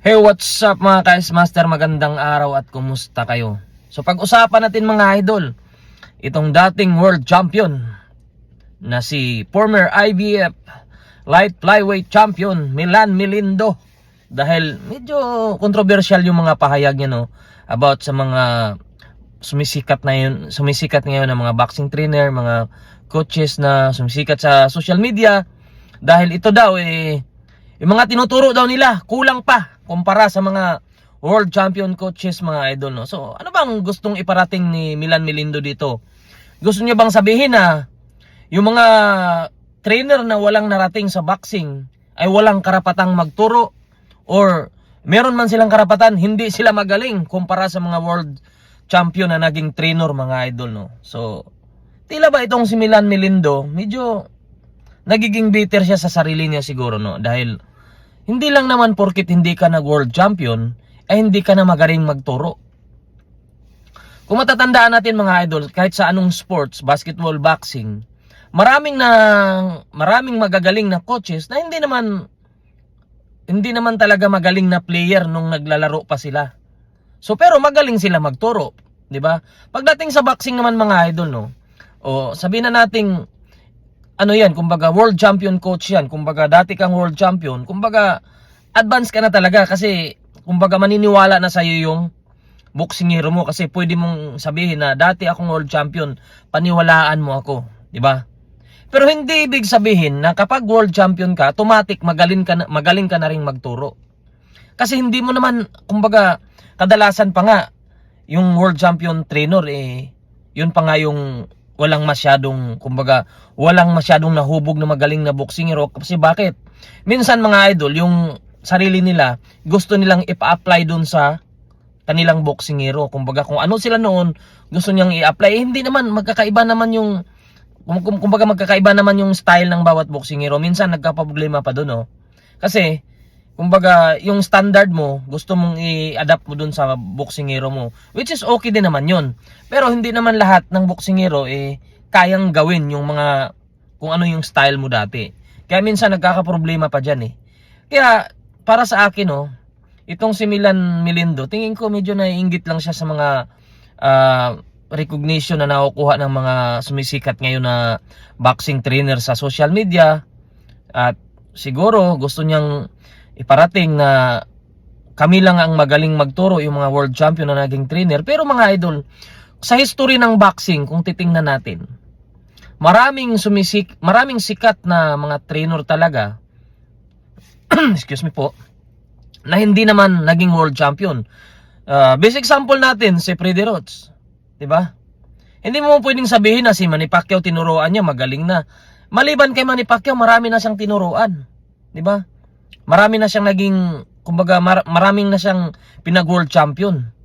Hey, what's up mga ka-Ice Master? Magandang araw at kumusta kayo? So pag-usapan natin mga idol, itong dating world champion na si former IBF light flyweight champion Milan Melindo. Dahil medyo controversial yung mga pahayag niya about sa mga sumisikat ngayon na mga boxing trainer, mga coaches na sumisikat sa social media. Dahil ito daw yung mga tinuturo daw nila kulang pa kumpara sa mga world champion coaches mga idol. So ano bang gustong iparating ni Milan Melindo dito? Gusto niya bang sabihin na yung mga trainer na walang narating sa boxing ay walang karapatang magturo, or meron man silang karapatan, hindi sila magaling kumpara sa mga world champion na naging trainer mga idol? So tila ba itong si Milan Melindo medyo nagiging bitter siya sa sarili niya siguro, dahil hindi lang naman porkit hindi ka nag-world champion ay hindi ka na magaling magturo. Kung matatandaan natin mga idol, kahit sa anong sports, basketball, boxing, maraming magagaling na coaches na hindi naman talaga magaling na player nung naglalaro pa sila. So pero magaling sila magturo, 'di ba? Pagdating sa boxing naman mga idol, o sabihin na nating yan, kumbaga world champion coach yan, kumbaga dati kang world champion, kumbaga advance ka na talaga kasi kumbaga maniniwala na sa'yo yung boksingero mo kasi pwede mong sabihin na dati akong world champion, paniwalaan mo ako, di ba? Pero hindi ibig sabihin na kapag world champion ka, automatic magaling ka na ring magturo. Kasi hindi mo naman, kumbaga kadalasan pa nga yung world champion trainer yun pa nga yung walang masyadong nahubog na magaling na boksingero. Kasi bakit? Minsan mga idol, yung sarili nila gusto nilang ipa-apply dun sa kanilang boksingero. Kumbaga kung ano sila noon, gusto niyang i-apply. Hindi naman, magkakaiba naman yung style ng bawat boksingero. Minsan nagka-problema pa dun, Kasi kumbaga yung standard mo gusto mong i-adapt mo dun sa boksingero mo, which is okay din naman yun. Pero hindi naman lahat ng boksingero kayang gawin yung mga kung ano yung style mo dati. Kaya minsan nagkakaproblema pa dyan Kaya para sa akin itong si Milan Melindo, tingin ko medyo naiinggit lang siya sa mga recognition na nakukuha ng mga sumisikat ngayon na boxing trainer sa social media. At siguro gusto niyang iparating na kami lang ang magaling magturo, yung mga world champion na naging trainer. Pero mga idol, sa history ng boxing, kung titingnan natin, maraming sikat na mga trainer talaga excuse me po, na hindi naman naging world champion. Best example natin si Freddie Roach, di ba? Hindi mo pwedeng sabihin na si Manny Pacquiao tinuruan niya magaling na. Maliban kay Manny Pacquiao, marami na siyang tinuruan, di ba? Marami na siyang naging, kumbaga maraming na siyang pinag-world champion.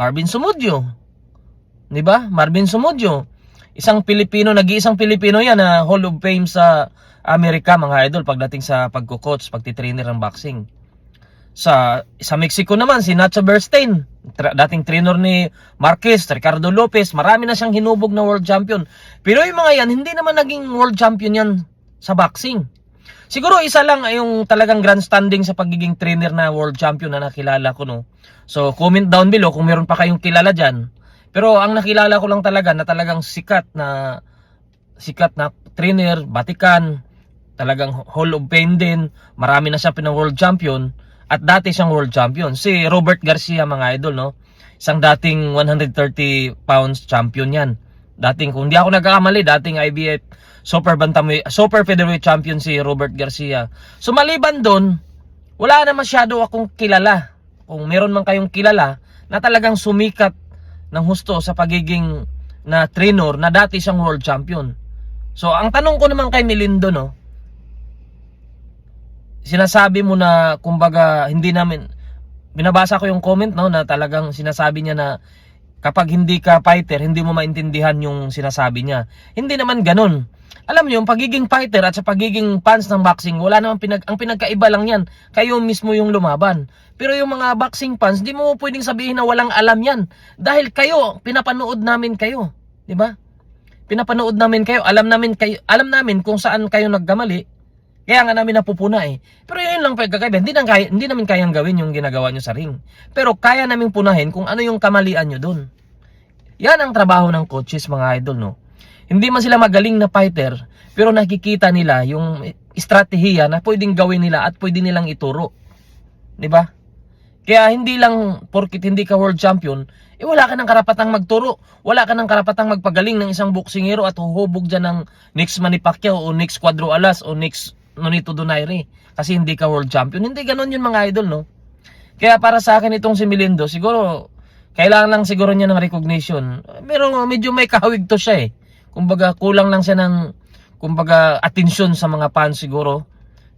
Marvin Sumudyo, 'di ba? Marvin Sumudyo, nag-iisang Pilipino yan na Hall of Fame sa Amerika mga idol pagdating sa pagko-coach, pagti-trainer ng boxing. Sa Mexico naman si Nacho Bernstein, dating trainer ni Marquez, Ricardo Lopez, marami na siyang hinubog na world champion. Pero yung mga yan, hindi naman naging world champion yan sa boxing. Siguro isa lang ay yung talagang grandstanding sa pagiging trainer na world champion na nakilala ko, So comment down below kung meron pa kayong kilala dyan. Pero ang nakilala ko lang talaga na talagang sikat na trainer, batikan, talagang Hall of Fame din, marami na siya pinang-world champion at dati siyang world champion. Si Robert Garcia mga idol, Isang dating 130 pounds champion yan. Dating, kung di ako nagkakamali, dating IBF super featherweight champion si Robert Garcia. So maliban doon, wala na masyado akong kilala. Kung meron man kayong kilala na talagang sumikat ng husto sa pagiging na trainer na dati siyang world champion. So ang tanong ko naman kay Melindo, sinasabi mo na kumbaga binabasa ko yung comment na talagang sinasabi niya na kapag hindi ka fighter, hindi mo maintindihan yung sinasabi niya. Hindi naman ganun. Alam niyo, yung pagiging fighter at sa pagiging fans ng boxing, wala naman ang pinagkaiba lang yan. Kayo mismo yung lumaban. Pero yung mga boxing fans, hindi mo pwedeng sabihin na walang alam yan. Dahil kayo, pinapanood namin kayo. 'Di ba? Pinapanood namin kayo, alam namin kung saan kayo nagkamali. Kaya nga namin napupuna eh. Pero yun lang pagkakaiba. Hindi namin kayang gawin yung ginagawa nyo sa ring. Pero kaya namin punahin kung ano yung kamalian nyo dun. Yan ang trabaho ng coaches, mga idol, no? Hindi man sila magaling na fighter, pero nakikita nila yung estratehiya na pwedeng gawin nila at pwede nilang ituro. 'Di ba? Kaya hindi lang porkit hindi ka world champion, wala ka ng karapatang magturo. Wala ka ng karapatang magpagaling ng isang boksingero at huhubog dyan ng next Manny Pacquiao o next Cuadro Alas o next Nonito Donaire kasi hindi ka world champion. Hindi ganun yun, mga idol, no? Kaya para sa akin itong si Melindo, siguro kailangan lang siguro niya ng recognition. Pero medyo may kahawig to siya eh. Kumbaga kulang lang siya ng atensyon sa mga fans siguro.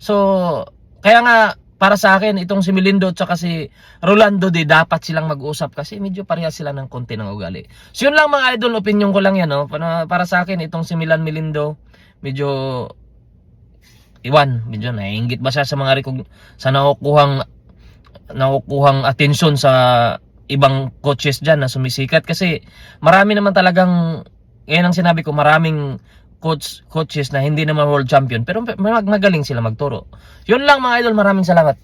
So kaya nga para sa akin itong si Melindo at saka si Rolando dapat silang mag-usap kasi medyo parehas sila ng konti ng ugali. So yun lang, mga idol, opinion ko lang yan, no? Para sa akin itong si Milan Melindo medyo medyo naiinggit ba siya sa mga sa nakukuhang atensyon sa ibang coaches dyan na sumisikat kasi marami naman talagang, yan ang sinabi ko, maraming coaches na hindi naman world champion pero magaling sila magturo. Yun lang, mga idol, maraming salamat.